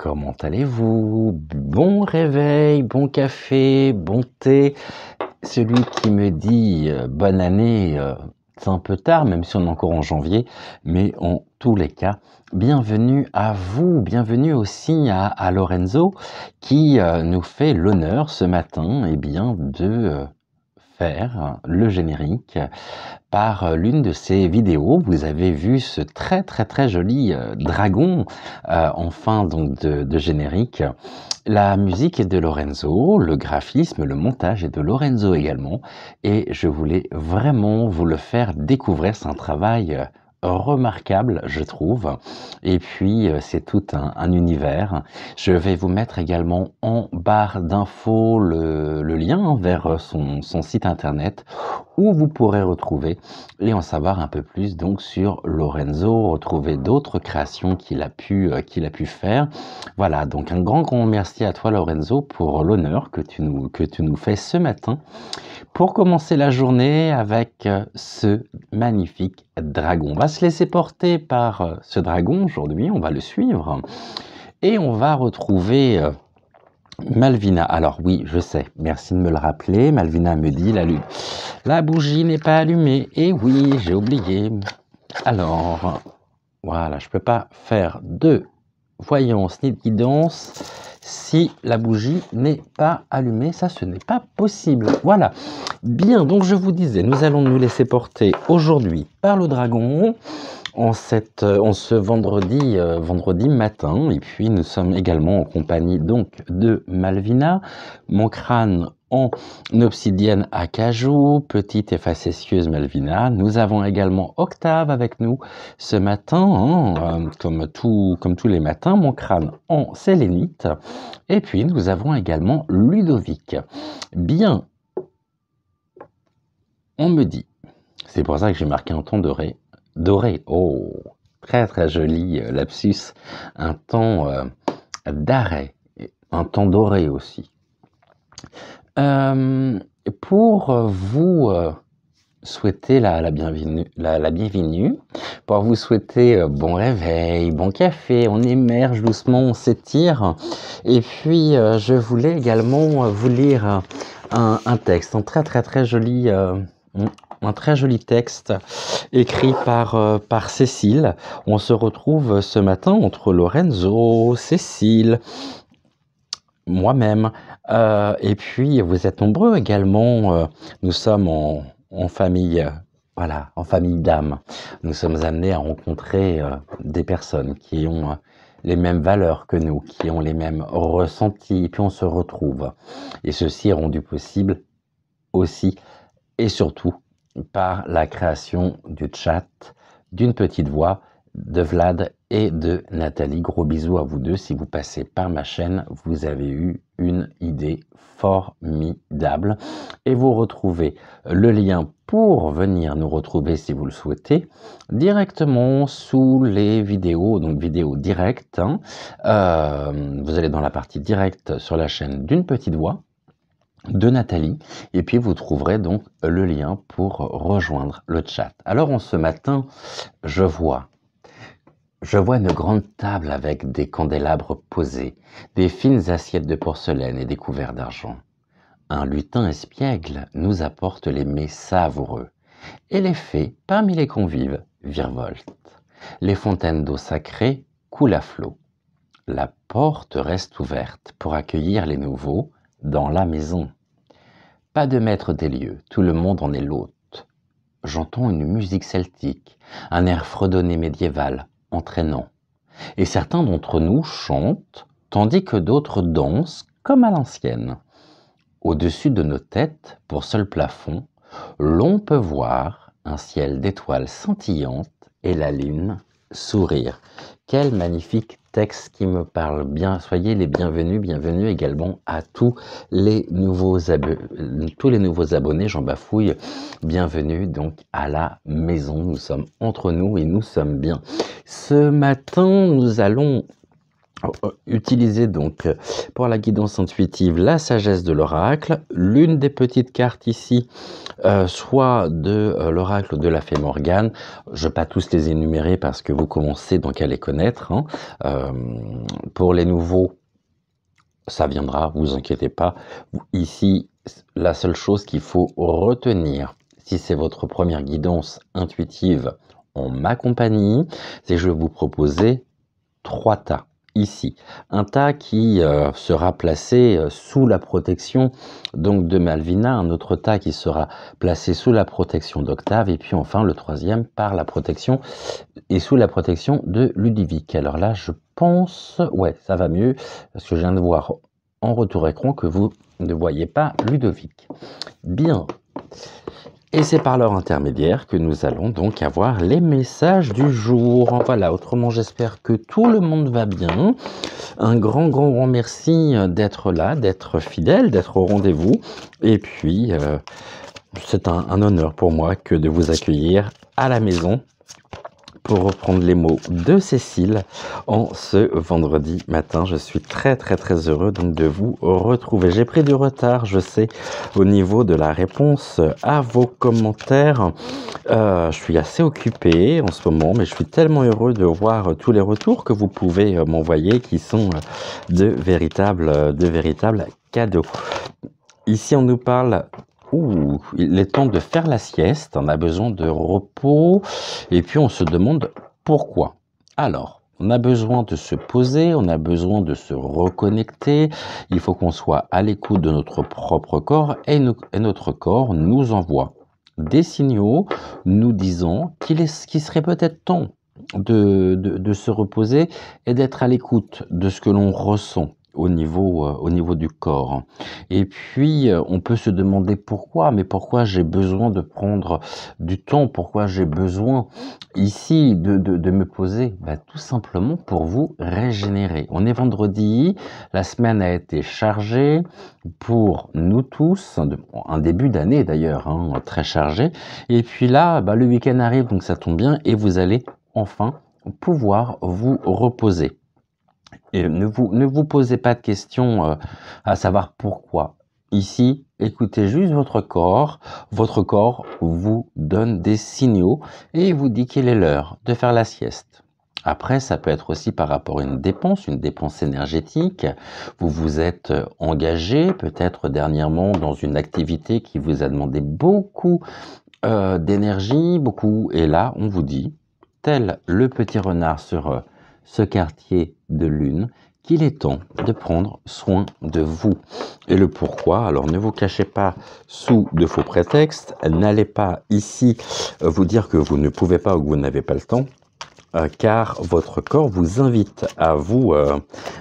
comment allez-vous? Bon réveil, bon café, bon thé. Celui qui me dit bonne année, c'est un peu tard, même si on est encore en janvier, mais en tous les cas, bienvenue à vous, bienvenue aussi à Lorenzo qui nous fait l'honneur ce matin bien, de faire le générique par l'une de ses vidéos. Vous avez vu ce très joli dragon en fin donc de générique. La musique est de Lorenzo, le graphisme, le montage est de Lorenzo également, et je voulais vraiment vous le faire découvrir. C'est un travail remarquable, je trouve, et puis c'est tout un univers. Je vais vous mettre également en barre d'infos le lien vers son site internet où vous pourrez retrouver et en savoir un peu plus donc sur Lorenzo, retrouver d'autres créations qu'il a pu faire. Voilà, donc un grand merci à toi Lorenzo pour l'honneur que tu nous fais ce matin pour commencer la journée avec ce magnifique dragon. On va se laisser porter par ce dragon aujourd'hui, on va le suivre et on va retrouver Malvina. Alors oui, je sais, merci de me le rappeler. Malvina me dit la bougie n'est pas allumée. Et oui, j'ai oublié. Alors, voilà, je peux pas faire de voyance ni de guidance si la bougie n'est pas allumée. Ça, ce n'est pas possible. Voilà. Bien, donc je vous disais, nous allons nous laisser porter aujourd'hui par le dragon en ce vendredi matin, et puis nous sommes également en compagnie donc de Malvina, mon crâne en obsidienne acajou, petite et facétieuse Malvina. Nous avons également Octave avec nous ce matin, comme tous les matins, mon crâne en sélénite, et puis nous avons également Ludovic. Bien, on me dit, c'est pour ça que j'ai marqué un ton doré, oh, très joli lapsus, un temps d'arrêt, un temps doré aussi. Pour vous souhaiter la bienvenue, pour vous souhaiter bon réveil, bon café, on émerge doucement, on s'étire, et puis je voulais également vous lire un texte, un très joli un très joli texte écrit par Cécile. On se retrouve ce matin entre Lorenzo, Cécile, moi-même, et puis vous êtes nombreux également. Nous sommes en famille, voilà, en famille d'âme. Nous sommes amenés à rencontrer des personnes qui ont les mêmes valeurs que nous, qui ont les mêmes ressentis, et puis on se retrouve. Et ceci est rendu possible aussi et surtout par la création du chat, d'une petite voix, de Vlad et de Nathalie. Gros bisous à vous deux. Si vous passez par ma chaîne, vous avez eu une idée formidable. Et vous retrouvez le lien pour venir nous retrouver si vous le souhaitez, directement sous les vidéos, donc vidéos directes. Vous allez dans la partie directe sur la chaîne d'une petite voix de Nathalie, et puis vous trouverez donc le lien pour rejoindre le chat. Alors en ce matin, je vois une grande table avec des candélabres posés, des fines assiettes de porcelaine et des couverts d'argent. Un lutin espiègle nous apporte les mets savoureux, et les fées, parmi les convives, virevoltent. Les fontaines d'eau sacrée coulent à flot. La porte reste ouverte pour accueillir les nouveaux dans la maison. Pas de maître des lieux, tout le monde en est l'hôte. J'entends une musique celtique, un air fredonné médiéval, entraînant. Et certains d'entre nous chantent, tandis que d'autres dansent comme à l'ancienne. Au-dessus de nos têtes, pour seul plafond, l'on peut voir un ciel d'étoiles scintillantes et la lune sourire. Quel magnifique texte qui me parle bien. Soyez les bienvenus, bienvenue également à tous les nouveaux abonnés, j'en bafouille. Bienvenue donc à la maison, nous sommes entre nous et nous sommes bien. Ce matin, nous allons Utilisez donc pour la guidance intuitive la sagesse de l'oracle. L'une des petites cartes ici, soit de l'oracle de la fée Morgane. Je ne vais pas tous les énumérer parce que vous commencez donc à les connaître, hein. Pour les nouveaux, ça viendra, vous inquiétez pas. Ici, la seule chose qu'il faut retenir, si c'est votre première guidance intuitive en ma compagnie, c'est que je vais vous proposer 3 tas. Ici, un tas qui sera placé sous la protection donc de Malvina, un autre tas qui sera placé sous la protection d'Octave, et puis enfin le troisième par la protection et sous la protection de Ludovic. Alors là, je pense, ouais, ça va mieux, parce que je viens de voir en retour écran que vous ne voyez pas Ludovic. Bien. Et c'est par leur intermédiaire que nous allons donc avoir les messages du jour. Voilà, autrement j'espère que tout le monde va bien. Un grand merci d'être là, d'être fidèle, d'être au rendez-vous. Et puis, c'est un honneur pour moi que de vous accueillir à la maison, pour reprendre les mots de Cécile, en ce vendredi matin. Je suis très heureux donc de vous retrouver. J'ai pris du retard, je sais, au niveau de la réponse à vos commentaires. Je suis assez occupé en ce moment, mais je suis tellement heureux de voir tous les retours que vous pouvez m'envoyer, qui sont de véritables cadeaux. Ici, on nous parle... il est temps de faire la sieste, on a besoin de repos, et puis on se demande pourquoi. Alors, on a besoin de se poser, on a besoin de se reconnecter, il faut qu'on soit à l'écoute de notre propre corps, et notre corps nous envoie des signaux nous disant qu'il serait peut-être temps de se reposer et d'être à l'écoute de ce que l'on ressent au niveau du corps. Et puis, on peut se demander pourquoi, mais pourquoi j'ai besoin de prendre du temps, pourquoi j'ai besoin ici de me poser? Tout simplement pour vous régénérer. On est vendredi, la semaine a été chargée pour nous tous, un début d'année d'ailleurs, hein, très chargé. Et puis là, le week-end arrive, donc ça tombe bien, et vous allez enfin pouvoir vous reposer. Et ne vous posez pas de questions à savoir pourquoi. Ici, écoutez juste votre corps. Votre corps vous donne des signaux et vous dit qu'il est l'heure de faire la sieste. Après, ça peut être aussi par rapport à une dépense énergétique. Vous vous êtes engagé peut-être dernièrement dans une activité qui vous a demandé beaucoup d'énergie, et là, on vous dit, tel le petit renard sur ce quartier de lune, qu'il est temps de prendre soin de vous. Et le pourquoi, alors ne vous cachez pas sous de faux prétextes, n'allez pas ici vous dire que vous ne pouvez pas ou que vous n'avez pas le temps, car votre corps vous invite à vous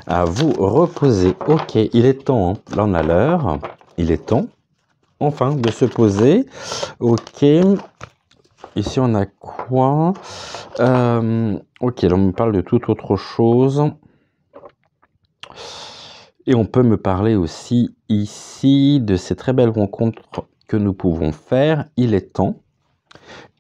reposer. Ok, il est temps, hein. Là on a l'heure, il est temps enfin de se poser. Ok. Ici, on a quoi? Ok, là, on me parle de toute autre chose. Et on peut me parler aussi ici de ces très belles rencontres que nous pouvons faire. Il est temps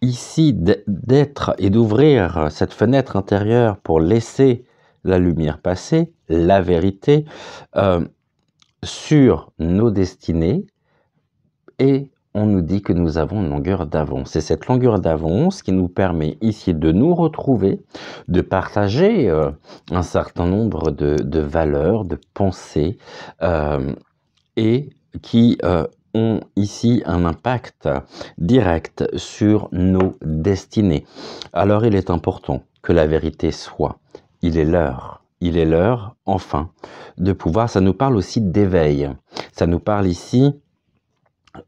ici d'être et d'ouvrir cette fenêtre intérieure pour laisser la lumière passer, la vérité sur nos destinées, et on nous dit que nous avons une longueur d'avance. C'est cette longueur d'avance qui nous permet ici de nous retrouver, de partager un certain nombre de valeurs, de pensées, et qui ont ici un impact direct sur nos destinées. Alors il est important que la vérité soit. Il est l'heure, enfin, de pouvoir... Ça nous parle aussi d'éveil. Ça nous parle ici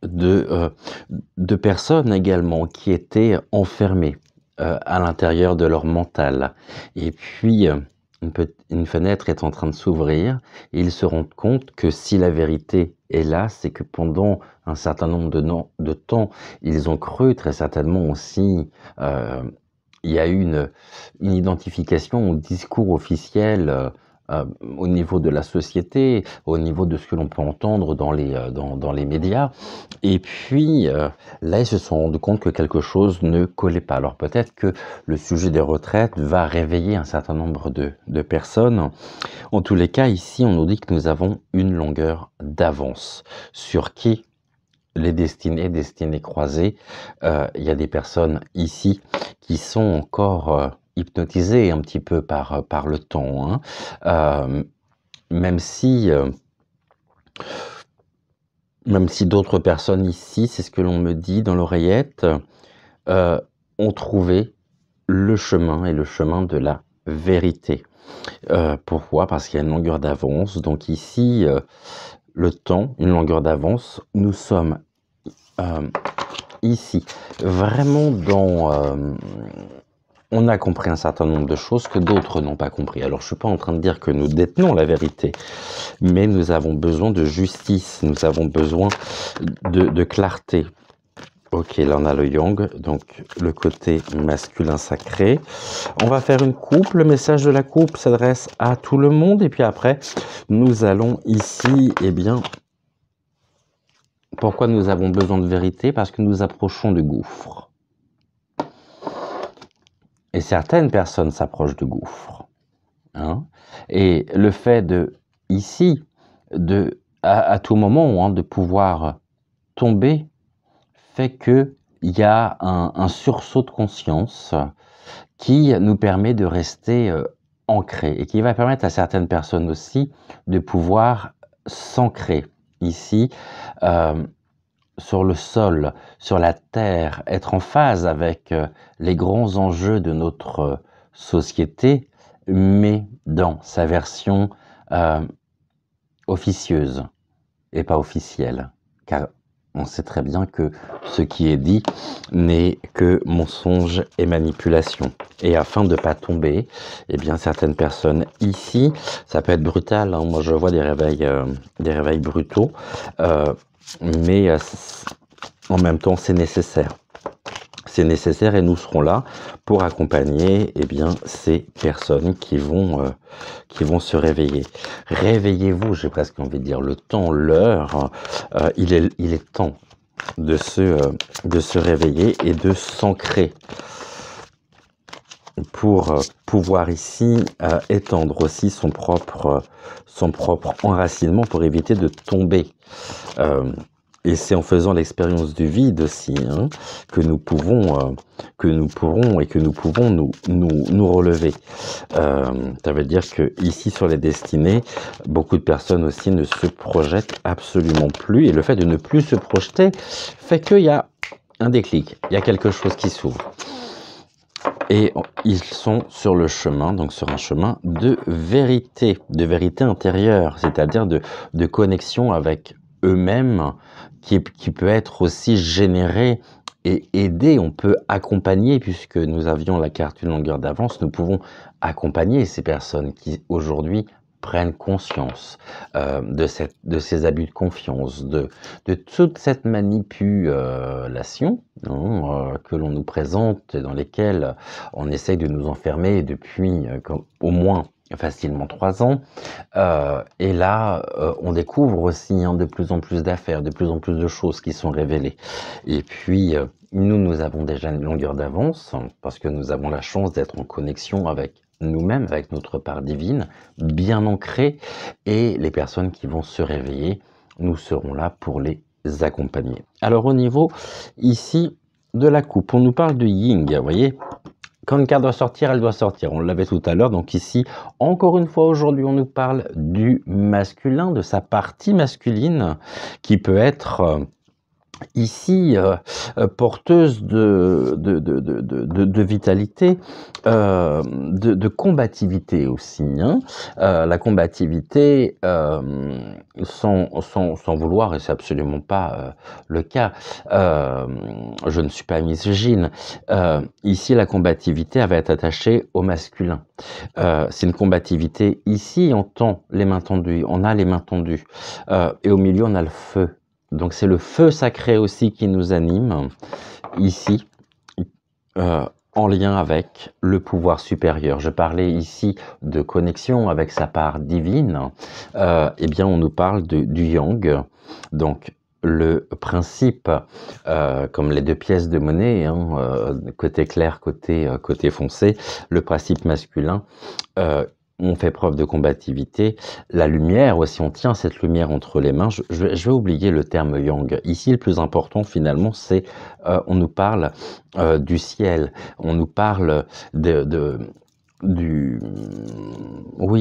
de personnes également qui étaient enfermées à l'intérieur de leur mental. Et puis, une fenêtre est en train de s'ouvrir et ils se rendent compte que si la vérité est là, c'est que pendant un certain nombre de temps, ils ont cru très certainement aussi... il y a eu une identification au discours officiel au niveau de la société, au niveau de ce que l'on peut entendre dans les médias. Et puis, là, ils se sont rendus compte que quelque chose ne collait pas. Alors peut-être que le sujet des retraites va réveiller un certain nombre de personnes. En tous les cas, ici, on nous dit que nous avons une longueur d'avance. Sur qui? Les destinées croisées. Il y a des personnes ici qui sont encore hypnotisées un petit peu par le temps, hein. Même si d'autres personnes ici, c'est ce que l'on me dit dans l'oreillette, ont trouvé le chemin, et le chemin de la vérité. Pourquoi? Parce qu'il y a une longueur d'avance. Donc ici, le temps, une longueur d'avance. Nous sommes ici vraiment dans... on a compris un certain nombre de choses que d'autres n'ont pas compris. Alors, je ne suis pas en train de dire que nous détenons la vérité, mais nous avons besoin de justice, nous avons besoin de clarté. Ok, là on a le yang, donc le côté masculin sacré. On va faire une coupe. Le message de la coupe s'adresse à tout le monde. Et puis après, nous allons ici, eh bien, pourquoi nous avons besoin de vérité? Parce que nous approchons du gouffre. Et certaines personnes s'approchent du gouffre. Hein, et le fait ici, à tout moment, hein, de pouvoir tomber, fait qu'il y a un sursaut de conscience qui nous permet de rester ancrés, et qui va permettre à certaines personnes aussi de pouvoir s'ancrer ici, sur le sol, sur la terre, être en phase avec les grands enjeux de notre société, mais dans sa version officieuse et pas officielle. Car on sait très bien que ce qui est dit n'est que mensonge et manipulation. Et afin de ne pas tomber, eh bien certaines personnes ici, ça peut être brutal, hein, moi je vois des réveils brutaux, mais en même temps c'est nécessaire. C'est nécessaire, et nous serons là pour accompagner, eh bien, ces personnes qui vont se réveiller. Réveillez-vous, j'ai presque envie de dire, le temps, l'heure, il est temps de se réveiller et de s'ancrer pour pouvoir ici étendre aussi son propre enracinement pour éviter de tomber. Et c'est en faisant l'expérience du vide aussi, hein, que nous pourrons nous relever. Ça veut dire que ici sur les destinées, beaucoup de personnes aussi ne se projettent absolument plus, et le fait de ne plus se projeter fait qu'il y a un déclic, il y a quelque chose qui s'ouvre. Et ils sont sur le chemin, donc sur un chemin de vérité intérieure, c'est-à-dire de connexion avec eux-mêmes, qui peut être aussi généré et aidé. On peut accompagner, puisque nous avions la carte une longueur d'avance, nous pouvons accompagner ces personnes qui aujourd'hui prennent conscience de ces abus de confiance, de toute cette manipulation que l'on nous présente, et dans lesquelles on essaye de nous enfermer depuis au moins facilement 3 ans. Et là, on découvre aussi de plus en plus d'affaires, de plus en plus de choses qui sont révélées. Et puis, nous avons déjà une longueur d'avance, parce que nous avons la chance d'être en connexion avec nous-mêmes, avec notre part divine, bien ancrée, et les personnes qui vont se réveiller, nous serons là pour les accompagner. Alors au niveau ici de la coupe, on nous parle de yin, vous voyez, quand une carte doit sortir, elle doit sortir. On l'avait tout à l'heure. Donc ici, encore une fois, aujourd'hui, on nous parle du masculin, de sa partie masculine, qui peut être ici porteuse de vitalité, de combativité aussi, hein. La combativité, sans vouloir, et c'est absolument pas le cas, je ne suis pas misogyne, ici la combativité elle va être attachée au masculin. C'est une combativité, ici on tend les mains tendues, on a les mains tendues, et au milieu on a le feu. Donc c'est le feu sacré aussi qui nous anime ici. en lien avec le pouvoir supérieur. Je parlais ici de connexion avec sa part divine. Eh bien, on nous parle du yang. Donc, le principe, comme les deux pièces de monnaie, hein, côté clair, côté foncé, le principe masculin, on fait preuve de combativité. La lumière aussi, on tient cette lumière entre les mains. Je vais oublier le terme yang. Ici, le plus important finalement, c'est on nous parle du ciel, on nous parle oui,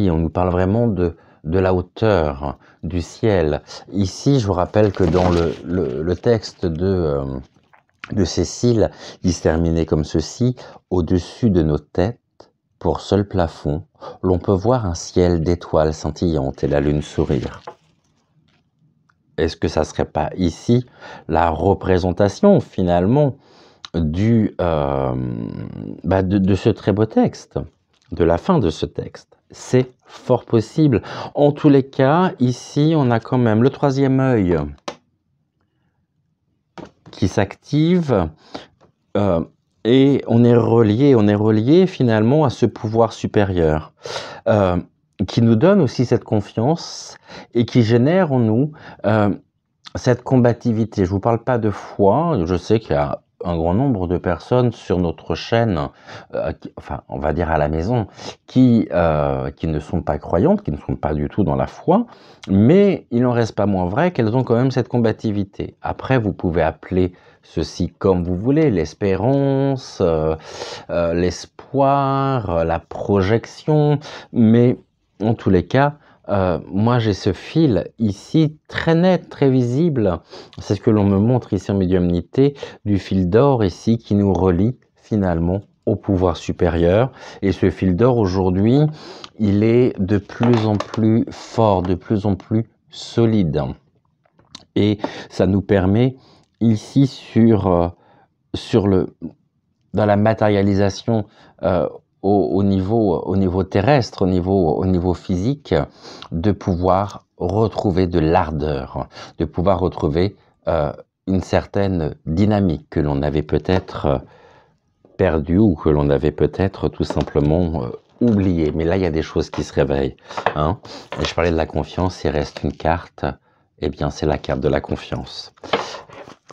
on nous parle vraiment de la hauteur, du ciel. Ici, je vous rappelle que dans le texte de Cécile, il se terminait comme ceci: au-dessus de nos têtes, pour seul plafond, l'on peut voir un ciel d'étoiles scintillantes et la lune sourire. Est-ce que ça ne serait pas ici la représentation finalement de ce très beau texte, de la fin de ce texte? C'est fort possible. En tous les cas, ici, on a quand même le troisième œil qui s'active. Et on est relié finalement à ce pouvoir supérieur qui nous donne aussi cette confiance et qui génère en nous cette combativité. Je vous parle pas de foi, je sais qu'il y a un grand nombre de personnes sur notre chaîne, enfin on va dire à la maison, qui ne sont pas croyantes, qui ne sont pas du tout dans la foi, mais il n'en reste pas moins vrai qu'elles ont quand même cette combativité. Après, vous pouvez appeler ceci comme vous voulez, l'espérance, l'espoir, la projection, mais en tous les cas, moi j'ai ce fil ici très net, très visible, c'est ce que l'on me montre ici en médiumnité, du fil d'or ici qui nous relie finalement au pouvoir supérieur. Et ce fil d'or aujourd'hui, il est de plus en plus fort, de plus en plus solide. Et ça nous permet ici dans la matérialisation au niveau terrestre, au niveau physique, de pouvoir retrouver de l'ardeur, de pouvoir retrouver une certaine dynamique que l'on avait peut-être perdue ou que l'on avait peut-être tout simplement oubliée. Mais là, il y a des choses qui se réveillent. Hein. Et je parlais de la confiance, il reste une carte, eh bien c'est la carte de la confiance,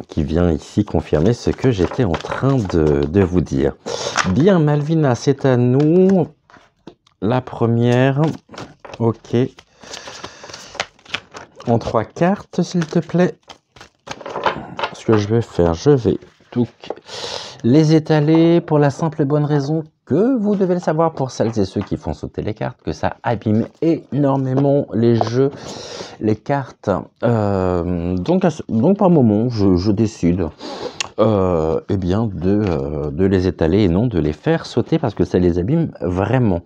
qui vient ici confirmer ce que j'étais en train de vous dire. Bien, Malvina, c'est à nous. La première. Ok. En 3 cartes, s'il te plaît. Ce que je vais faire, je vais tout les étaler pour la simple et bonne raison que vous devez le savoir pour celles et ceux qui font sauter les cartes, que ça abîme énormément les jeux, les cartes. Donc par moment, je décide eh bien de les étaler et non de les faire sauter parce que ça les abîme vraiment.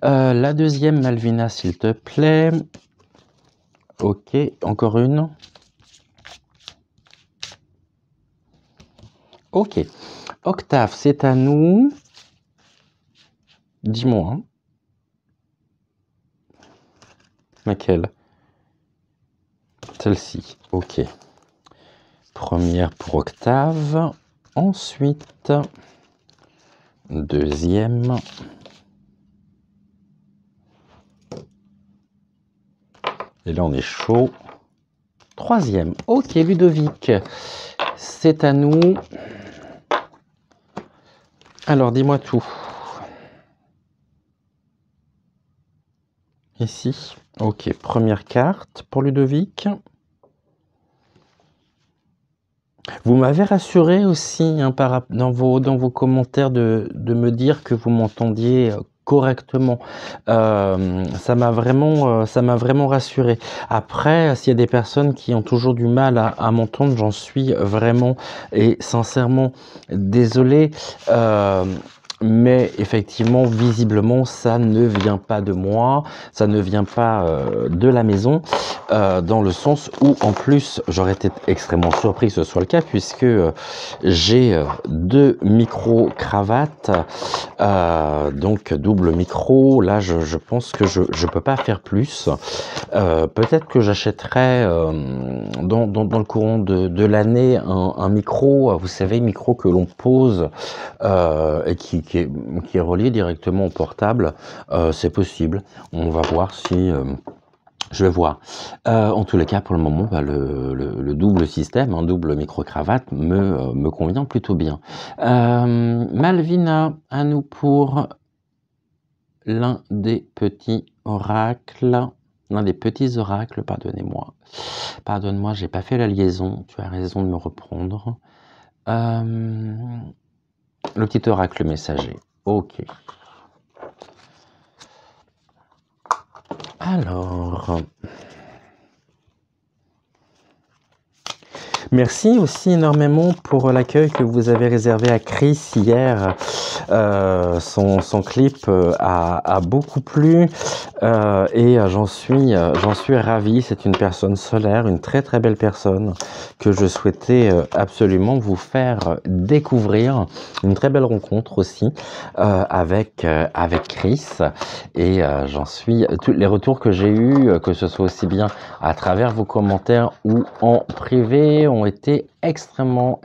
La deuxième, Malvina, s'il te plaît. Ok, encore une. Ok. Octave, c'est à nous. Dis-moi. Laquelle? Celle-ci. Ok. Première pour Octave. Ensuite, deuxième. Et là, on est chaud. Troisième. Ok, Ludovic. C'est à nous. Alors, dis-moi tout. Ici. Ok, première carte pour Ludovic. Vous m'avez rassuré aussi hein, dans vos commentaires de me dire que vous m'entendiez correctement. Ça m'a vraiment rassuré. Après, s'il y a des personnes qui ont toujours du mal à m'entendre, j'en suis vraiment et sincèrement désolé. mais effectivement, visiblement, ça ne vient pas de moi, ça ne vient pas de la maison, dans le sens où, en plus, j'aurais été extrêmement surpris que ce soit le cas, puisque j'ai deux micro-cravates, donc double micro. Là, je pense que je ne peux pas faire plus. Peut-être que j'achèterai dans le courant de l'année un micro, vous savez, micro que l'on pose et qui est relié directement au portable. C'est possible. On va voir si... je vais voir. En tous les cas, pour le moment, bah, le double système, un double micro-cravate, me convient plutôt bien. Malvina, à nous pour l'un des petits oracles. L'un des petits oracles, pardonnez-moi. Pardonne-moi, j'ai pas fait la liaison. Tu as raison de me reprendre. Le petit oracle messager. Ok. Alors... Merci aussi énormément pour l'accueil que vous avez réservé à Chris hier. Son clip a beaucoup plu et j'en suis ravi. C'est une personne solaire, une très très belle personne que je souhaitais absolument vous faire découvrir. Une très belle rencontre aussi avec Chris et j'en suis... Tous les retours que j'ai eus, que ce soit aussi bien à travers vos commentaires ou en privé, ont été extrêmement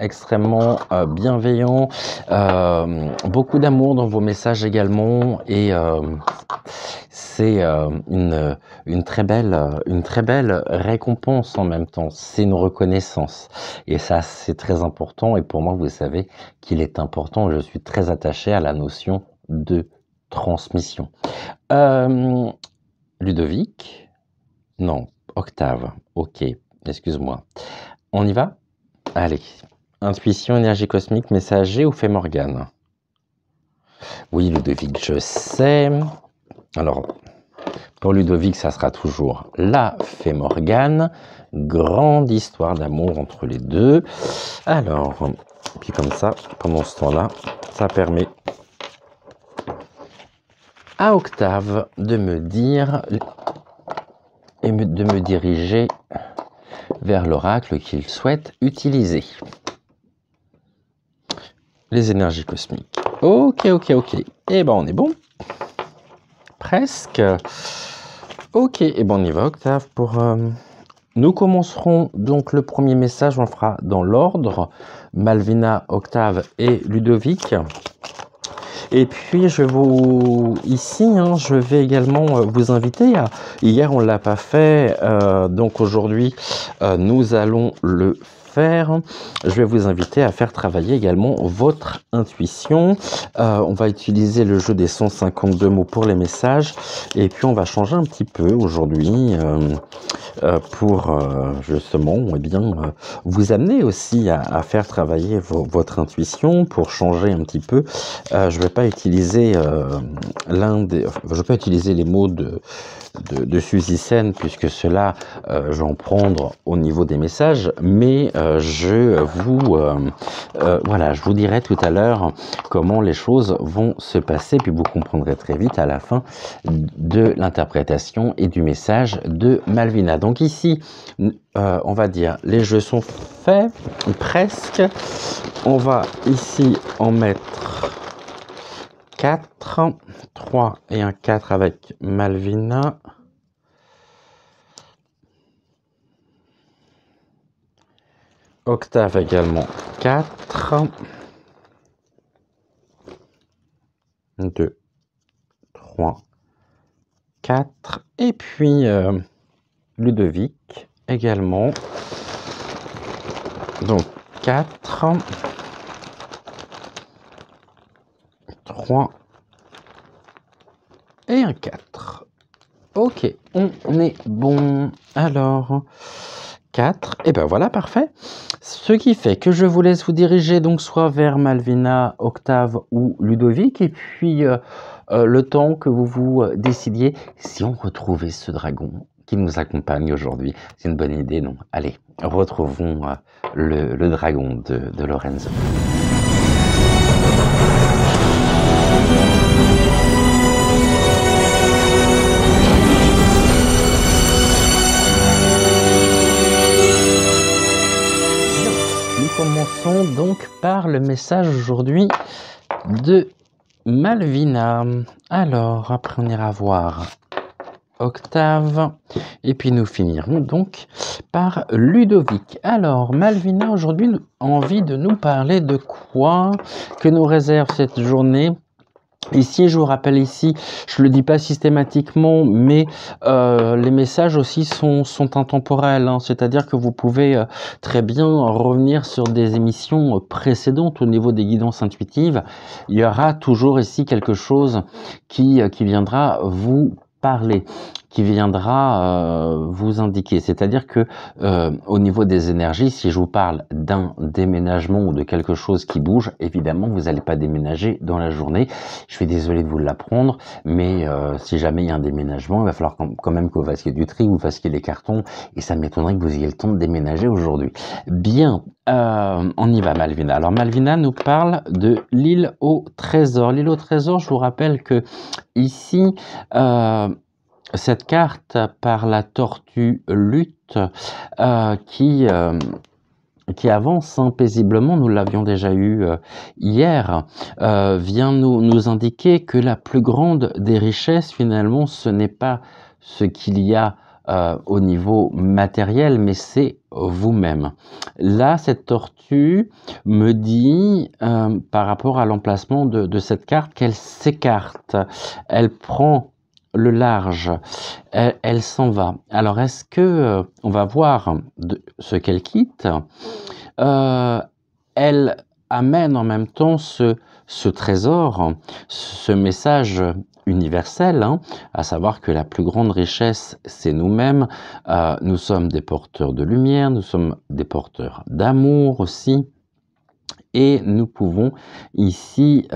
bienveillants, beaucoup d'amour dans vos messages également et c'est une très belle récompense en même temps, c'est une reconnaissance et ça c'est très important et pour moi vous savez qu'il est important, je suis très attaché à la notion de transmission. Ludovic, non, Octave, ok, excuse-moi. On y va? Allez. Intuition, énergie cosmique, messager ou fait Morgane? Oui, Ludovic, je sais. Alors, pour Ludovic, ça sera toujours la fée Morgane. Grande histoire d'amour entre les deux. Alors, puis comme ça, pendant ce temps-là, ça permet à Octave de me dire et de me diriger vers l'oracle qu'il souhaite utiliser. Les énergies cosmiques. Ok. Eh ben on est bon. Presque. Ok, et ben on y va Octave pour... Nous commencerons donc le premier message, on le fera dans l'ordre. Malvina, Octave et Ludovic. Et puis je vous ici, je vais également vous inviter à... Hier on l'a pas fait, donc aujourd'hui nous allons le faire. Je vais vous inviter à faire travailler également votre intuition. On va utiliser le jeu des 152 mots pour les messages et puis on va changer un petit peu aujourd'hui pour justement vous amener aussi à faire travailler votre intuition pour changer un petit peu. Je vais pas utiliser je vais pas utiliser les mots de Suzy Sen puisque cela je vais en prendre au niveau des messages, mais je vous dirai tout à l'heure comment les choses vont se passer, puis vous comprendrez très vite à la fin de l'interprétation et du message de Malvina. Donc ici, on va dire, les jeux sont faits, presque. On va ici en mettre 4, 3 et un 4 avec Malvina. Octave également 4. 2, 3, 4. Et puis Ludovic également. Donc 4, 3 et un 4. Ok, on est bon. Alors, 4. Et ben voilà, parfait. Ce qui fait que je vous laisse vous diriger donc soit vers Malvina, Octave ou Ludovic. Et puis, le temps que vous vous décidiez si on retrouvait ce dragon qui nous accompagne aujourd'hui. C'est une bonne idée, non? Allez, retrouvons le dragon de Lorenzo. Nous commençons donc par le message aujourd'hui de Malvina. Alors, après on ira voir Octave, et puis nous finirons donc par Ludovic. Alors, Malvina aujourd'hui a envie de nous parler de quoi que nous réserve cette journée. Ici, je vous rappelle ici, je le dis pas systématiquement, mais les messages aussi sont intemporels, hein, c'est-à-dire que vous pouvez très bien revenir sur des émissions précédentes au niveau des guidances intuitives. Il y aura toujours ici quelque chose qui viendra vous parler, qui viendra vous indiquer. C'est-à-dire que au niveau des énergies, si je vous parle d'un déménagement ou de quelque chose qui bouge, évidemment, vous n'allez pas déménager dans la journée. Je suis désolé de vous l'apprendre, mais si jamais il y a un déménagement, il va falloir quand même que vous fassiez du tri, que vous fassiez les cartons, et ça m'étonnerait que vous ayez le temps de déménager aujourd'hui. Bien, on y va, Malvina. Alors, Malvina nous parle de l'île au trésor. L'île au trésor, je vous rappelle que ici, cette carte par la tortue lutte qui avance paisiblement, nous l'avions déjà eu hier, vient nous indiquer que la plus grande des richesses, finalement, ce n'est pas ce qu'il y a au niveau matériel, mais c'est vous-même. Là, cette tortue me dit, par rapport à l'emplacement de cette carte, qu'elle s'écarte, elle prend le large, elle s'en va. Alors, est-ce que on va voir ce qu'elle quitte? Elle amène en même temps ce trésor, ce message universel, hein, à savoir que la plus grande richesse, c'est nous-mêmes. Nous sommes des porteurs de lumière, nous sommes des porteurs d'amour aussi, et nous pouvons ici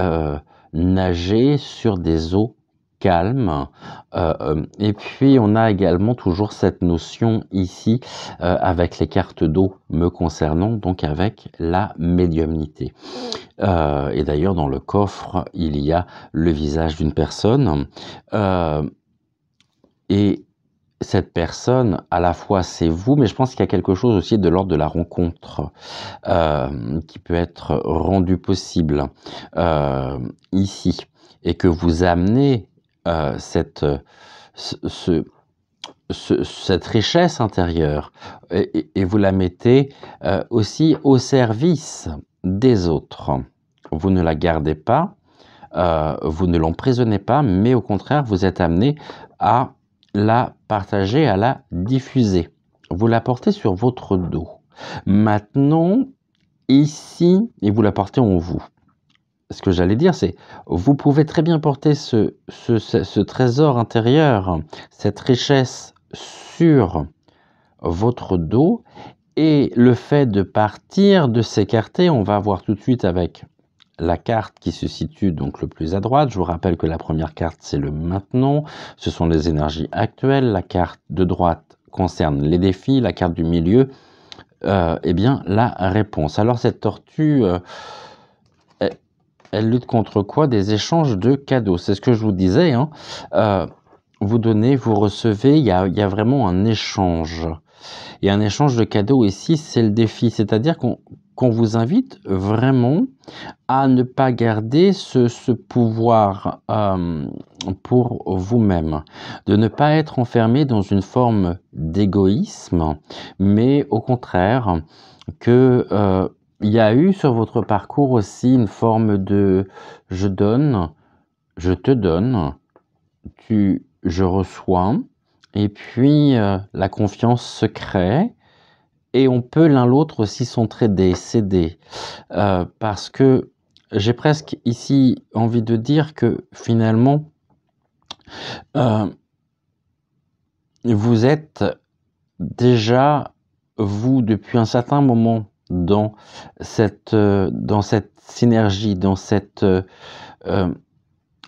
nager sur des eaux calme, et puis on a également toujours cette notion ici avec les cartes d'eau me concernant, donc avec la médiumnité. Et d'ailleurs dans le coffre il y a le visage d'une personne, et cette personne à la fois c'est vous, mais je pense qu'il y a quelque chose aussi de l'ordre de la rencontre qui peut être rendu possible ici, et que vous amenez cette richesse intérieure et vous la mettez aussi au service des autres. Vous ne la gardez pas, vous ne l'emprisonnez pas, mais au contraire, vous êtes amené à la partager, à la diffuser. Vous la portez sur votre dos. Maintenant, ici, et vous la portez en vous. Ce que j'allais dire, c'est vous pouvez très bien porter ce trésor intérieur, cette richesse sur votre dos, et le fait de partir, de s'écarter, on va voir tout de suite avec la carte qui se situe donc le plus à droite. Je vous rappelle que la première carte, c'est le maintenant, ce sont les énergies actuelles. La carte de droite concerne les défis, la carte du milieu, eh bien la réponse. Alors cette tortue... elle lutte contre quoi? Des échanges de cadeaux. C'est ce que je vous disais, hein. Vous donnez, vous recevez, il y a vraiment un échange. Et un échange de cadeaux ici, c'est le défi. C'est-à-dire qu'on vous invite vraiment à ne pas garder ce pouvoir pour vous-même. De ne pas être enfermé dans une forme d'égoïsme, mais au contraire, que... il y a eu sur votre parcours aussi une forme de « je donne, je te donne, je reçois », et puis la confiance se crée, et on peut l'un l'autre aussi s'entraider, s'aider, parce que j'ai presque ici envie de dire que finalement, vous êtes déjà, vous, depuis un certain moment, dans cette synergie, dans cette...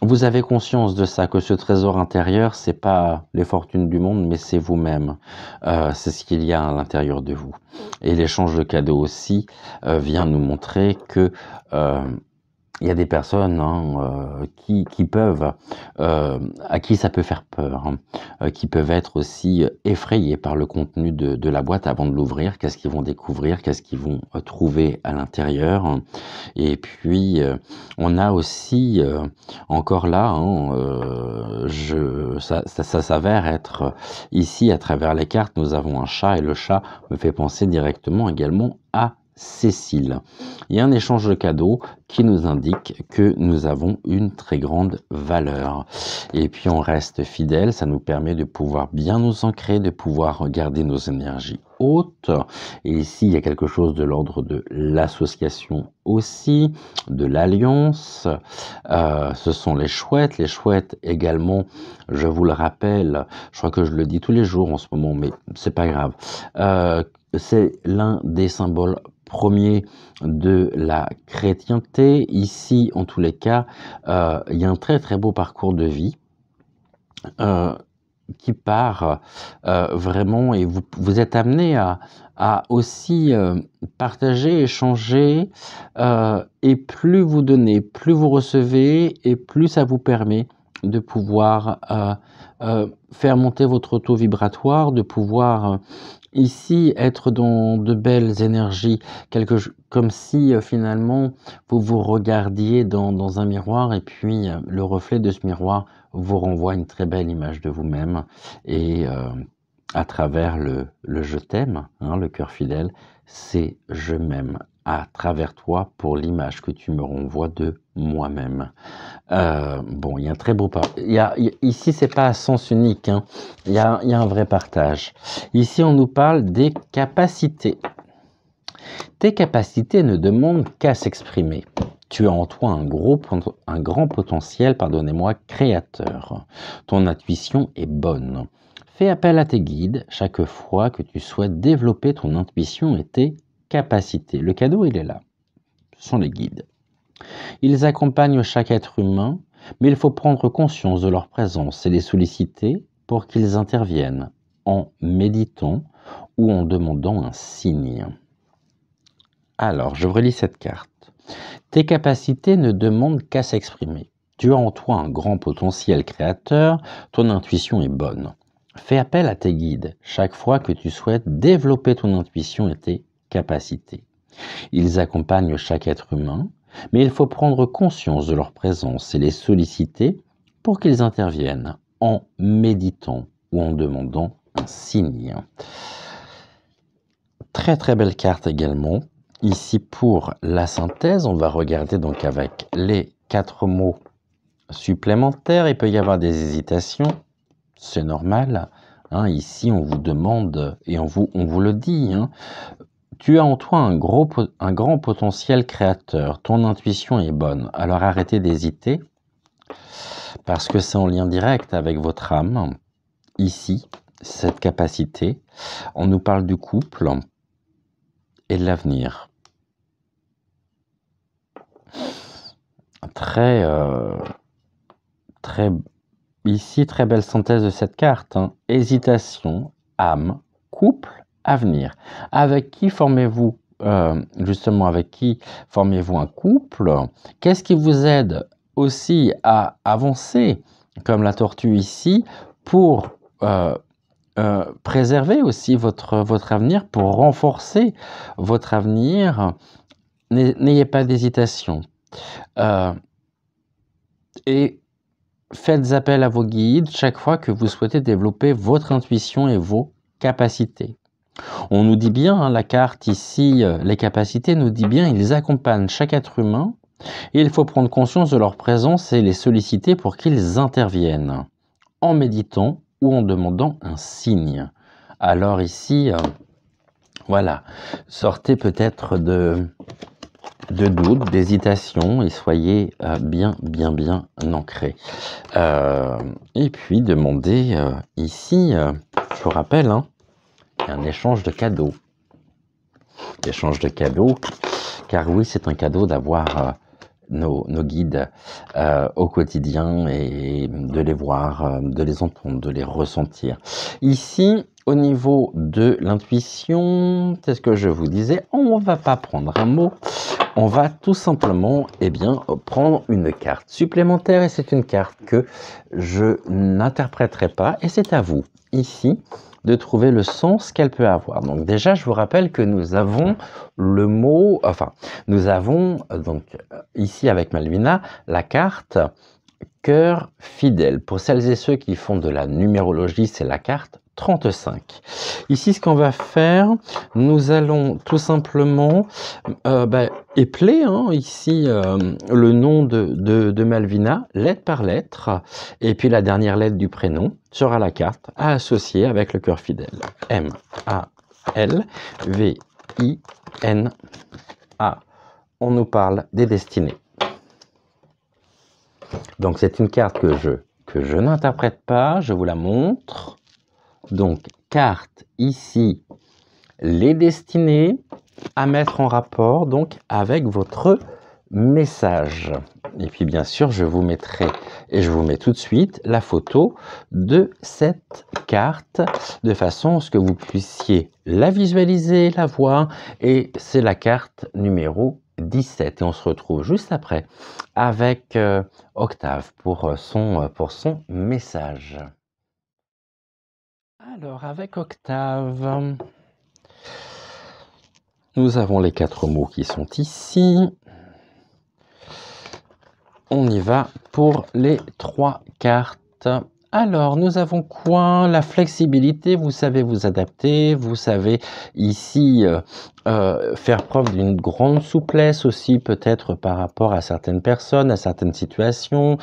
vous avez conscience de ça, que ce trésor intérieur, c'est pas les fortunes du monde, mais c'est vous-même. C'est ce qu'il y a à l'intérieur de vous. Et l'échange de cadeaux aussi vient nous montrer que il y a des personnes hein, qui peuvent, à qui ça peut faire peur, hein, qui peuvent être aussi effrayées par le contenu de la boîte avant de l'ouvrir. Qu'est-ce qu'ils vont découvrir, qu'est-ce qu'ils vont trouver à l'intérieur. Et puis, on a aussi, encore là, hein, ça s'avère être ici, à travers les cartes, nous avons un chat, et le chat me fait penser directement également à Cécile. Il y a un échange de cadeaux qui nous indique que nous avons une très grande valeur. Et puis on reste fidèle, ça nous permet de pouvoir bien nous ancrer, de pouvoir garder nos énergies hautes. Et ici, il y a quelque chose de l'ordre de l'association aussi, de l'alliance. Ce sont les chouettes également, je vous le rappelle, je crois que je le dis tous les jours en ce moment, mais c'est pas grave. C'est l'un des symboles premier de la chrétienté. Ici, en tous les cas, il y a un très très beau parcours de vie qui part vraiment, et vous êtes amené à aussi partager, échanger, et plus vous donnez, plus vous recevez, et plus ça vous permet de pouvoir faire monter votre taux vibratoire, de pouvoir ici être dans de belles énergies, comme si finalement vous vous regardiez dans un miroir, et puis le reflet de ce miroir vous renvoie une très belle image de vous-même, et à travers le je t'aime, hein, le cœur fidèle, c'est je m'aime à travers toi pour l'image que tu me renvoies de moi-même. Bon, il y a un très beau ici, c'est pas à sens unique, hein. Il y a un vrai partage. Ici, on nous parle des capacités. Tes capacités ne demandent qu'à s'exprimer. Tu as en toi un grand potentiel, pardonnez-moi, créateur. Ton intuition est bonne. Fais appel à tes guides chaque fois que tu souhaites développer ton intuition et tes capacités. Le cadeau, il est là. Ce sont les guides. Ils accompagnent chaque être humain, mais il faut prendre conscience de leur présence et les solliciter pour qu'ils interviennent en méditant ou en demandant un signe. Alors, je relis cette carte. Tes capacités ne demandent qu'à s'exprimer. Tu as en toi un grand potentiel créateur, ton intuition est bonne. Fais appel à tes guides chaque fois que tu souhaites développer ton intuition et tes capacités. Ils accompagnent chaque être humain, mais il faut prendre conscience de leur présence et les solliciter pour qu'ils interviennent en méditant ou en demandant un signe. Très très belle carte également. Ici pour la synthèse, on va regarder donc avec les 4 mots supplémentaires. Il peut y avoir des hésitations, c'est normal. Hein, ici on vous demande, et on vous le dit, hein, tu as en toi un grand potentiel créateur, ton intuition est bonne, alors arrêtez d'hésiter, parce que c'est en lien direct avec votre âme, ici, cette capacité. On nous parle du couple et de l'avenir. Ici, très belle synthèse de cette carte, hein. Hésitation, âme, couple, avenir. Avec qui formez-vous justement, avec qui formez-vous un couple? Qu'est-ce qui vous aide aussi à avancer, comme la tortue ici, pour préserver aussi votre avenir, pour renforcer votre avenir? N'ayez pas d'hésitation. Et faites appel à vos guides chaque fois que vous souhaitez développer votre intuition et vos capacités. On nous dit bien, hein, la carte ici, les capacités nous dit bien, ils accompagnent chaque être humain et il faut prendre conscience de leur présence et les solliciter pour qu'ils interviennent en méditant ou en demandant un signe. Alors ici, voilà, sortez peut-être de doute, d'hésitation et soyez bien ancrés. Et puis demandez ici, je vous rappelle, hein, un échange de cadeaux. Échange de cadeaux, car oui, c'est un cadeau d'avoir nos guides au quotidien et de les voir, de les entendre, de les ressentir. Ici, au niveau de l'intuition, c'est ce que je vous disais, on ne va pas prendre un mot, on va tout simplement prendre une carte supplémentaire et c'est une carte que je n'interpréterai pas et c'est à vous, ici, de trouver le sens qu'elle peut avoir. Donc déjà, je vous rappelle que nous avons le mot, nous avons ici avec Malvina, la carte cœur fidèle. Pour celles et ceux qui font de la numérologie, c'est la carte 35. Ici, ce qu'on va faire, nous allons tout simplement épeler ici le nom de Malvina, lettre par lettre, et puis la dernière lettre du prénom sera la carte à associer avec le cœur fidèle. M-A-L-V-I-N-A. On nous parle des destinées. Donc c'est une carte que je n'interprète pas, je vous la montre. Donc carte ici, les destinées à mettre en rapport donc avec votre message. Et puis bien sûr, je vous mettrai, et je vous mets tout de suite, la photo de cette carte, de façon à ce que vous puissiez la visualiser, la voir, et c'est la carte numéro 17. Et on se retrouve juste après avec Octave pour son message. Alors, avec Octave, nous avons les 4 mots qui sont ici. On y va pour les 3 cartes. Alors, nous avons quoi? La flexibilité, vous savez vous adapter, vous savez ici faire preuve d'une grande souplesse aussi, peut-être par rapport à certaines personnes, à certaines situations.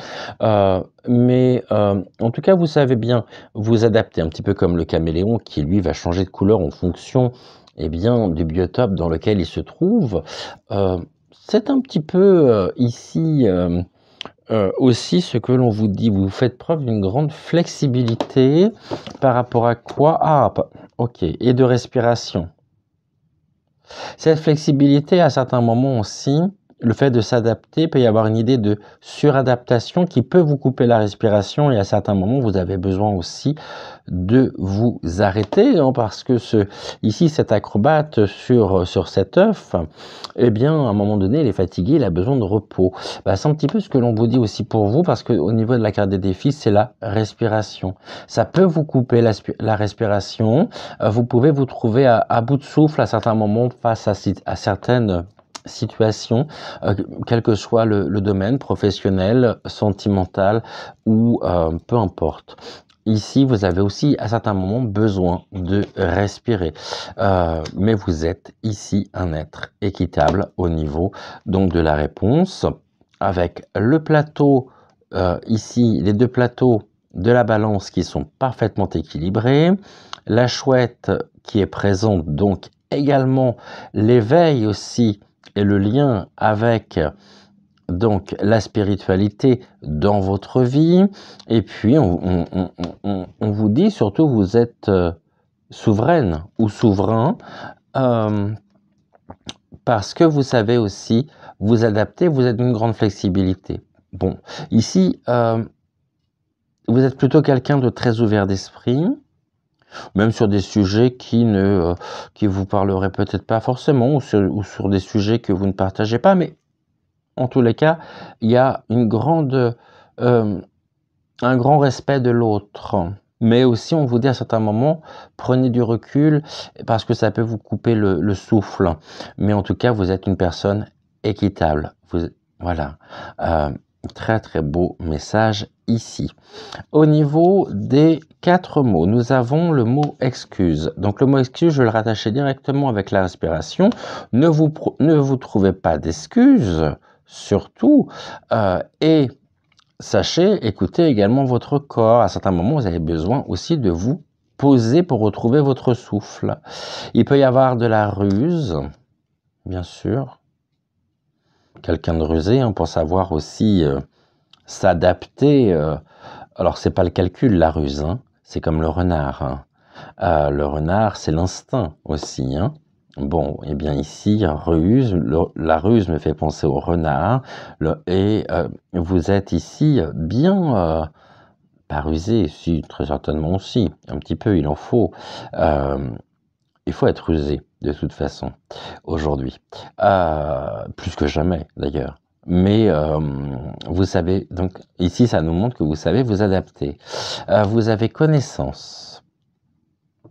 Mais en tout cas, vous savez bien vous adapter, un petit peu comme le caméléon qui, lui, va changer de couleur en fonction du biotope dans lequel il se trouve. C'est un petit peu ici... aussi ce que l'on vous dit, vous faites preuve d'une grande flexibilité par rapport à quoi? Ok, et de respiration. Cette flexibilité, à certains moments aussi, le fait de s'adapter, peut y avoir une idée de suradaptation qui peut vous couper la respiration et à certains moments, vous avez besoin aussi de vous arrêter parce que ici, cet acrobate sur cet œuf, à un moment donné, il est fatigué, il a besoin de repos. C'est un petit peu ce que l'on vous dit aussi pour vous parce qu'au niveau de la carte des défis, c'est la respiration. Ça peut vous couper la respiration. Vous pouvez vous trouver à bout de souffle à certains moments face à certaines situation, quel que soit le domaine professionnel, sentimental ou peu importe. Ici, vous avez aussi à certains moments besoin de respirer, mais vous êtes ici un être équitable au niveau donc de la réponse avec le plateau ici, les 2 plateaux de la balance qui sont parfaitement équilibrés, la chouette qui est présente donc également, l'éveil aussi et le lien avec donc la spiritualité dans votre vie. Et puis, on vous dit surtout, vous êtes souveraine ou souverain parce que vous savez aussi vous adapter, vous êtes d'une grande flexibilité. Bon, ici, vous êtes plutôt quelqu'un de très ouvert d'esprit, même sur des sujets qui vous parleraient peut-être pas forcément, ou sur des sujets que vous ne partagez pas, mais en tous les cas, il y a un grand respect de l'autre. Mais aussi, on vous dit à certains moments, prenez du recul, parce que ça peut vous couper le souffle. Mais en tout cas, vous êtes une personne équitable. Voilà. Très très beau message ici. Au niveau des 4 mots, nous avons le mot excuse. Donc le mot excuse, je vais le rattacher directement avec la respiration. Ne vous trouvez pas d'excuses, surtout, et sachez écouter également votre corps. À certains moments, vous avez besoin aussi de vous poser pour retrouver votre souffle. Il peut y avoir de la ruse, bien sûr. Quelqu'un de rusé pour savoir aussi s'adapter. Alors, c'est pas le calcul, la ruse. C'est comme le renard. Le renard, c'est l'instinct aussi. Bon, et bien ici, ruse, la ruse me fait penser au renard. Vous êtes ici bien, pas rusé, si, très certainement aussi. Un petit peu, il en faut. Il faut être rusé. de toute façon, aujourd'hui. Plus que jamais, d'ailleurs. Mais vous savez, donc ici, ça nous montre que vous savez vous adapter. Vous avez connaissance.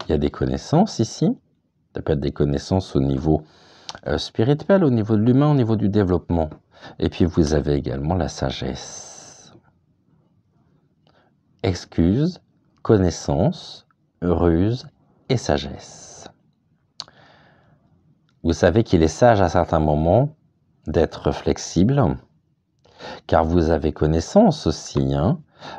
Il y a des connaissances ici. Ça peut être des connaissances au niveau spirituel, au niveau de l'humain, au niveau du développement. Et puis vous avez également la sagesse. Excuse, connaissance, ruse et sagesse. Vous savez qu'il est sage à certains moments d'être flexible, car vous avez connaissance aussi,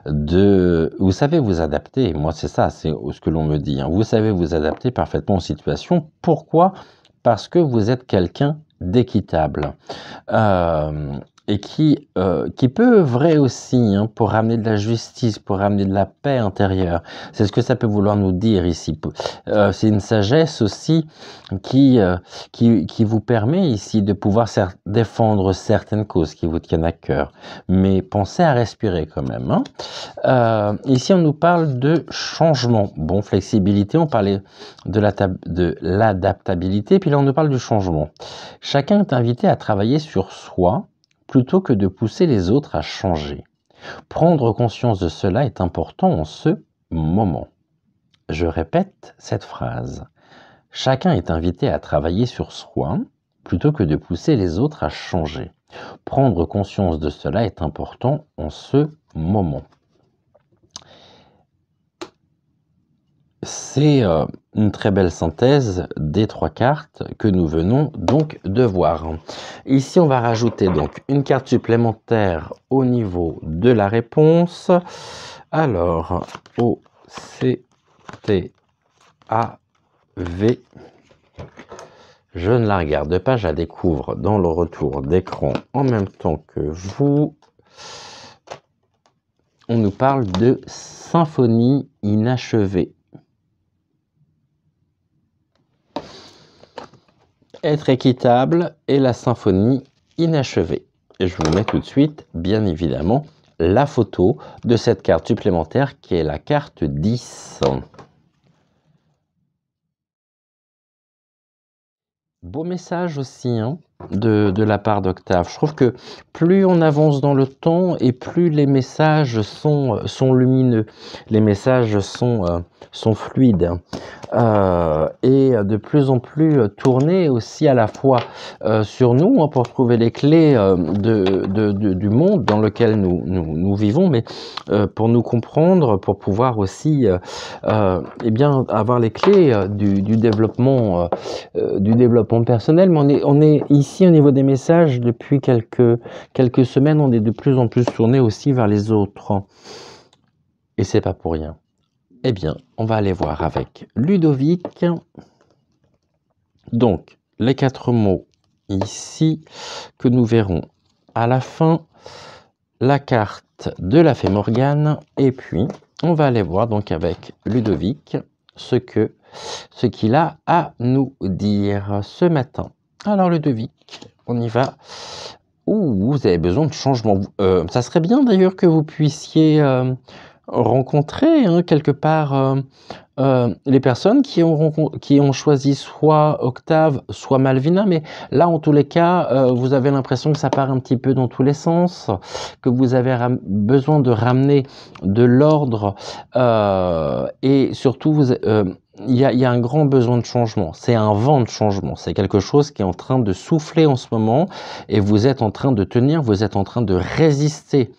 vous savez vous adapter. Moi, c'est ça, c'est ce que l'on me dit. Vous savez vous adapter parfaitement aux situations. Pourquoi? Parce que vous êtes quelqu'un d'équitable. Et qui peut œuvrer aussi pour ramener de la justice, pour ramener de la paix intérieure. C'est ce que ça peut vouloir nous dire ici. C'est une sagesse aussi qui vous permet ici de pouvoir défendre certaines causes qui vous tiennent à cœur. Mais pensez à respirer quand même. Ici, on nous parle de changement. Bon, flexibilité, on parlait de l'adaptabilité, puis là, on nous parle du changement. Chacun est invité à travailler sur soi, plutôt que de pousser les autres à changer. Prendre conscience de cela est important en ce moment. Je répète cette phrase. Chacun est invité à travailler sur soi, plutôt que de pousser les autres à changer. Prendre conscience de cela est important en ce moment. C'est une très belle synthèse des 3 cartes que nous venons donc de voir. Ici, on va rajouter donc une carte supplémentaire au niveau de la réponse. Alors, O, C, T, A, V. Je ne la regarde pas, je la découvre dans le retour d'écran en même temps que vous. On nous parle de symphonie inachevée. Être équitable et la symphonie inachevée. Et je vous mets tout de suite, bien évidemment, la photo de cette carte supplémentaire qui est la carte 10. Beau message aussi de la part d'Octave. Je trouve que plus on avance dans le temps et plus les messages sont lumineux, les messages sont fluides et de plus en plus tournés aussi à la fois sur nous pour trouver les clés du monde dans lequel nous vivons, mais pour nous comprendre, pour pouvoir aussi eh bien, avoir les clés du développement personnel. Mais on est ici au niveau des messages depuis quelques semaines, on est de plus en plus tourné aussi vers les autres. Et c'est pas pour rien. Eh bien, on va aller voir avec Ludovic. Donc, les 4 mots ici que nous verrons à la fin, la carte de la fée Morgane, et puis on va aller voir donc avec Ludovic ce qu'il a à nous dire ce matin. Alors Ludovic, on y va. Vous avez besoin de changement. Ça serait bien d'ailleurs que vous puissiez rencontrer quelque part les personnes qui ont choisi soit Octave, soit Malvina, mais là en tous les cas, vous avez l'impression que ça part un petit peu dans tous les sens, que vous avez besoin de ramener de l'ordre et surtout il y a un grand besoin de changement. C'est un vent de changement. C'est quelque chose qui est en train de souffler en ce moment et vous êtes en train de tenir, vous êtes en train de résister.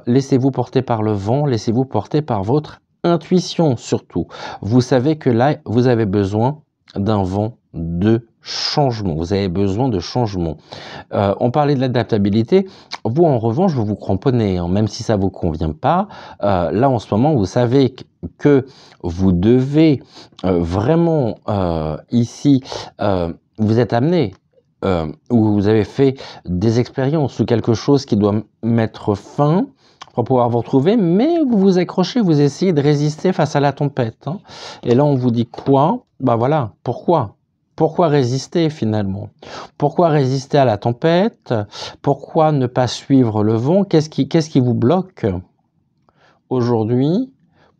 Laissez-vous porter par le vent, laissez-vous porter par votre intuition surtout. Vous savez que là, vous avez besoin d'un vent de changement. Vous avez besoin de changement. On parlait de l'adaptabilité. Vous, en revanche, vous vous cramponnez, même si ça vous convient pas. Là, en ce moment, vous savez que vous devez vraiment ici, vous êtes amené ou vous avez fait des expériences ou quelque chose qui doit mettre fin pour pouvoir vous retrouver, mais vous vous accrochez, vous essayez de résister face à la tempête. Et là, on vous dit quoi? Bah voilà, pourquoi? Pourquoi résister finalement? Pourquoi résister à la tempête? Pourquoi ne pas suivre le vent? Qu'est-ce qui vous bloque aujourd'hui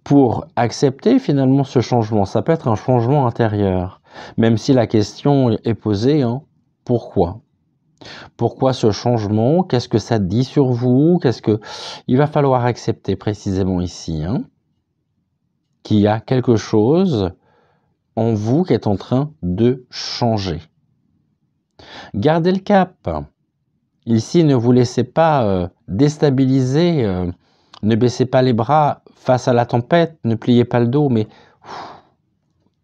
pour accepter finalement ce changement? Ça peut être un changement intérieur. Même si la question est posée, hein, pourquoi? Pourquoi ce changement? Qu'est-ce que ça dit sur vous? Il va falloir accepter précisément ici, hein, qu'il y a quelque chose en vous qui est en train de changer. Gardez le cap. Ici, ne vous laissez pas déstabiliser, ne baissez pas les bras face à la tempête, ne pliez pas le dos, mais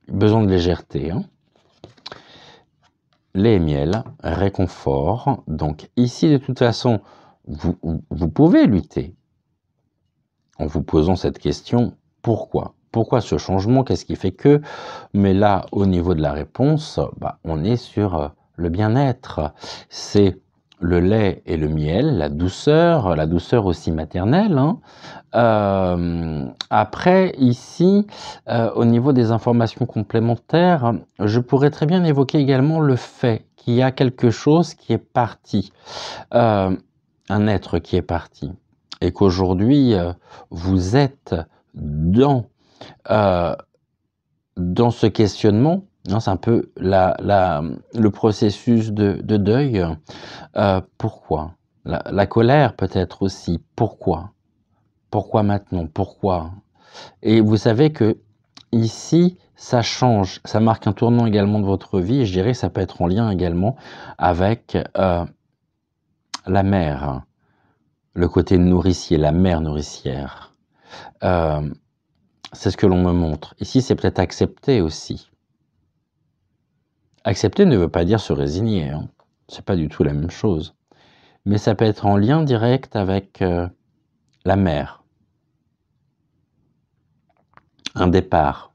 besoin de légèreté. Hein. Lait et miel, réconfort. Donc ici, de toute façon, vous pouvez lutter en vous posant cette question, pourquoi? Pourquoi ce changement? Qu'est-ce qui fait que? Mais là, au niveau de la réponse, on est sur le bien-être. C'est le lait et le miel, la douceur aussi maternelle. Hein. Après, ici, au niveau des informations complémentaires, je pourrais très bien évoquer également le fait qu'il y a quelque chose qui est parti, un être qui est parti, et qu'aujourd'hui, vous êtes dans ce questionnement. C'est un peu le processus de deuil. Pourquoi? La colère peut-être aussi. Pourquoi? Pourquoi maintenant? Pourquoi? Et vous savez que ici, ça change, ça marque un tournant également de votre vie, et je dirais que ça peut être en lien également avec la mère, le côté nourricier, la mère nourricière. C'est ce que l'on me montre. Ici, c'est peut-être accepter aussi. Accepter ne veut pas dire se résigner, hein. C'est pas du tout la même chose. Mais ça peut être en lien direct avec la mère. Un départ,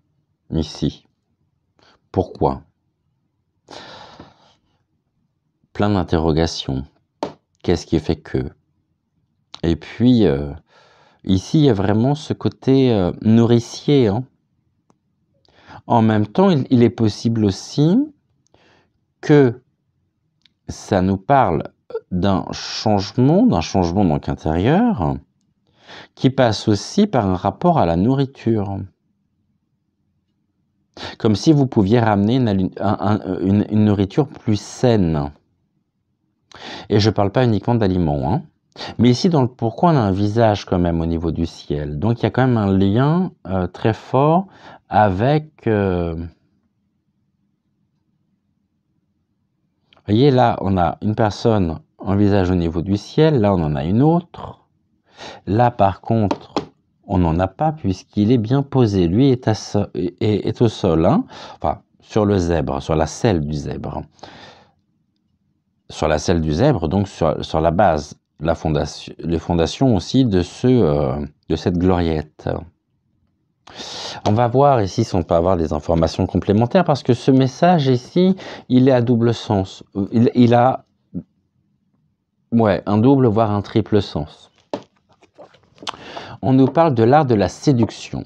ici. Pourquoi? Plein d'interrogations. Qu'est-ce qui fait que? Et puis, ici, il y a vraiment ce côté nourricier. Hein. En même temps, il est possible aussi que ça nous parle d'un changement donc intérieur, qui passe aussi par un rapport à la nourriture. Comme si vous pouviez ramener une nourriture plus saine. Et je ne parle pas uniquement d'aliments, hein. Mais ici, dans le pourquoi, on a un visage quand même au niveau du ciel. Donc, il y a quand même un lien très fort avec... Vous voyez, là, on a une personne, un visage au niveau du ciel. Là, on en a une autre. Là, par contre, on n'en a pas puisqu'il est bien posé. Lui est au sol, hein. Enfin, sur le zèbre, sur la selle du zèbre. Sur la selle du zèbre, donc sur la base, les fondations aussi de cette gloriette. On va voir ici si on peut avoir des informations complémentaires, parce que ce message ici, il est à double sens. Il a un double, voire un triple sens. On nous parle de l'art de la séduction.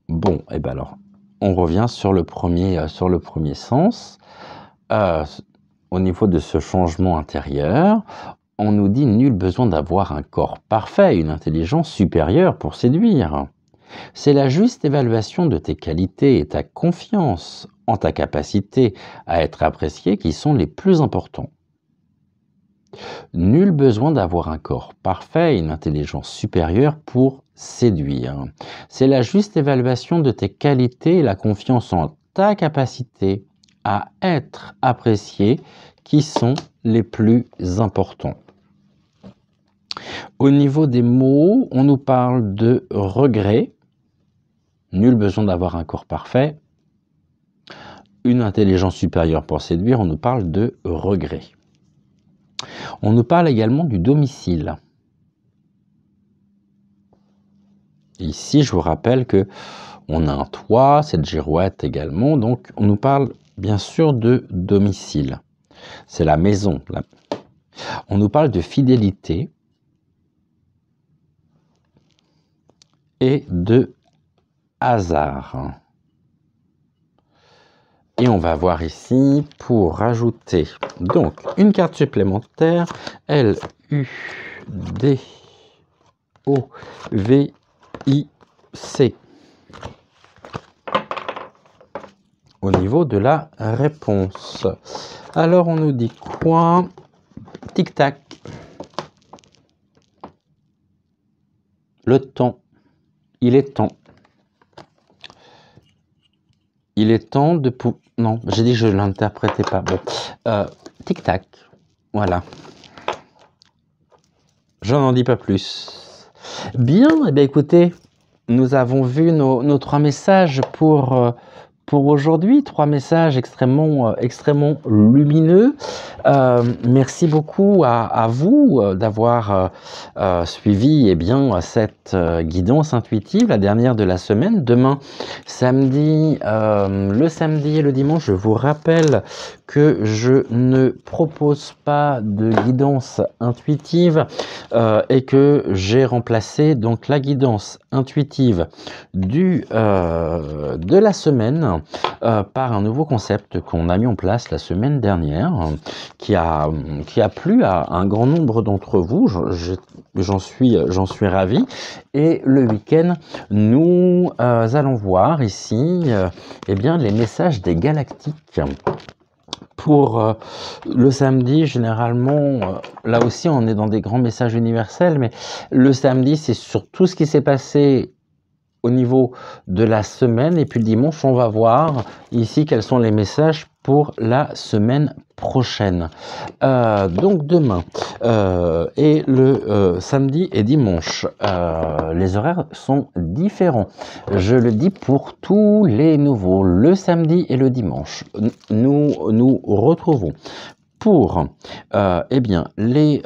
Bon, et ben alors, on revient sur le premier sens. Au niveau de ce changement intérieur, on nous dit nul besoin d'avoir un corps parfait, une intelligence supérieure pour séduire. C'est la juste évaluation de tes qualités et ta confiance en ta capacité à être apprécié qui sont les plus importants. Nul besoin d'avoir un corps parfait et une intelligence supérieure pour séduire. C'est la juste évaluation de tes qualités et la confiance en ta capacité à être apprécié qui sont les plus importants. Au niveau des mots, on nous parle de regret. Nul besoin d'avoir un corps parfait. Une intelligence supérieure pour séduire, on nous parle de regret. On nous parle également du domicile. Ici, je vous rappelle que on a un toit, cette girouette également, donc on nous parle bien sûr de domicile. C'est la maison. On nous parle de fidélité et de hasard. Et on va voir ici, pour rajouter donc une carte supplémentaire, L-U-D-O-V-I-C. au niveau de la réponse. Alors, on nous dit quoi? Tic-tac. Le temps. Il est temps. Il est temps de... Non, j'ai dit que je ne l'interprétais pas. Bon. Tic-tac. Voilà. Je n'en dis pas plus. Bien, eh bien écoutez, nous avons vu nos 3 messages pour aujourd'hui. 3 messages extrêmement lumineux. Merci beaucoup à vous d'avoir suivi eh bien, cette guidance intuitive, la dernière de la semaine. Demain, samedi, le samedi et le dimanche, je vous rappelle que je ne propose pas de guidance intuitive et que j'ai remplacé donc la guidance intuitive de la semaine par un nouveau concept qu'on a mis en place la semaine dernière, qui a plu à un grand nombre d'entre vous. J'en suis ravi. Et le week-end, nous allons voir ici eh bien, les messages des galactiques. Pour le samedi, généralement, là aussi on est dans des grands messages universels, mais le samedi c'est sur tout ce qui s'est passé au niveau de la semaine, et puis le dimanche on va voir ici quels sont les messages pour la semaine prochaine. Donc demain et le samedi et dimanche, les horaires sont différents. Je le dis pour tous les nouveaux, le samedi et le dimanche, nous retrouvons pour eh bien, les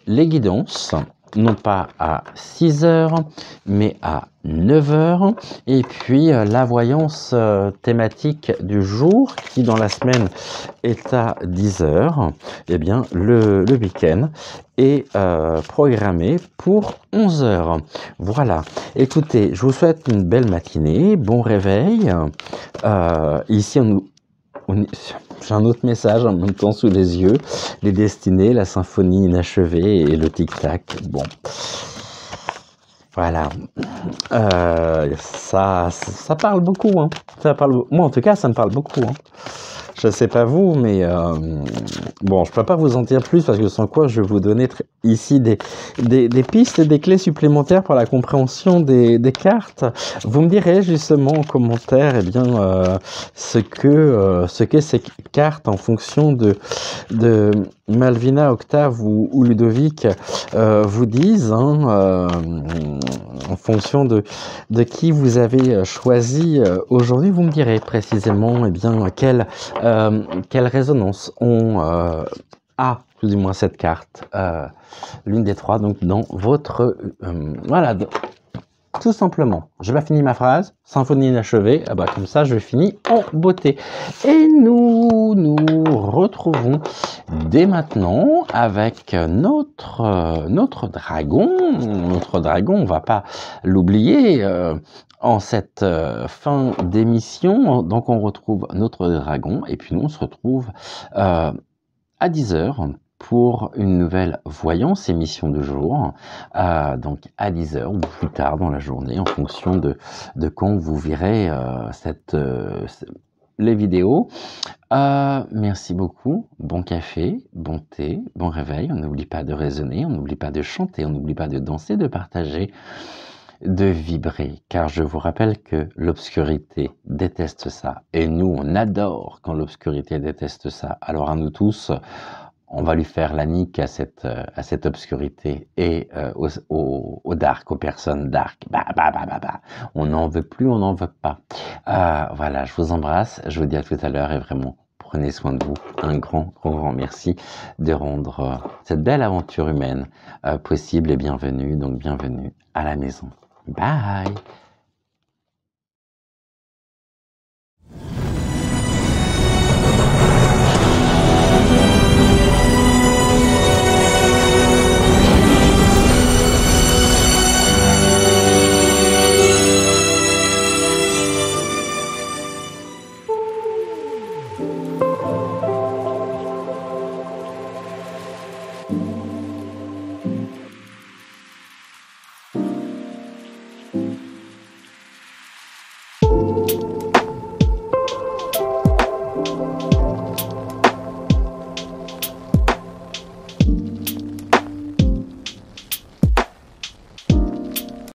guidances, non pas à 6 heures, mais à 9 heures. Et puis la voyance thématique du jour, qui dans la semaine est à 10 heures, eh bien le week-end est programmé pour 11 heures. Voilà. Écoutez, je vous souhaite une belle matinée, bon réveil. Ici, j'ai un autre message en même temps sous les yeux. Les destinées, la symphonie inachevée et le tic-tac. Bon. Voilà. Ça parle beaucoup. Hein. Moi, en tout cas, ça me parle beaucoup. Hein. Je ne sais pas vous, mais bon, je ne peux pas vous en dire plus parce que sans quoi je vais vous donner ici des pistes et des clés supplémentaires pour la compréhension des cartes. Vous me direz justement en commentaire eh bien, ce que ces cartes en fonction de Malvina, Octave ou Ludovic vous disent, hein, en fonction de qui vous avez choisi aujourd'hui. Vous me direz précisément eh bien, quelle résonance a plus ou moins cette carte, l'une des 3, donc dans votre... voilà, tout simplement. Je vais finir ma phrase, symphonie inachevée, ah bah, comme ça je finis en beauté. Et nous retrouvons dès maintenant avec notre dragon. Notre dragon, on va pas l'oublier en cette fin d'émission. Donc on retrouve notre dragon et puis nous on se retrouve à 10 heures pour une nouvelle voyance, émission de jour, donc à 10 heures ou plus tard dans la journée, en fonction de quand vous verrez les vidéos. Merci beaucoup, bon café, bon thé, bon réveil, on n'oublie pas de raisonner, on n'oublie pas de chanter, on n'oublie pas de danser, de partager, de vibrer, car je vous rappelle que l'obscurité déteste ça, et nous on adore quand l'obscurité déteste ça. Alors à nous tous, on va lui faire la nique à cette obscurité et au dark, aux personnes dark. On n'en veut plus, on n'en veut pas. Voilà, je vous embrasse, je vous dis à tout à l'heure et vraiment, prenez soin de vous. Un grand merci de rendre cette belle aventure humaine possible et bienvenue. Donc bienvenue à la maison. Bye!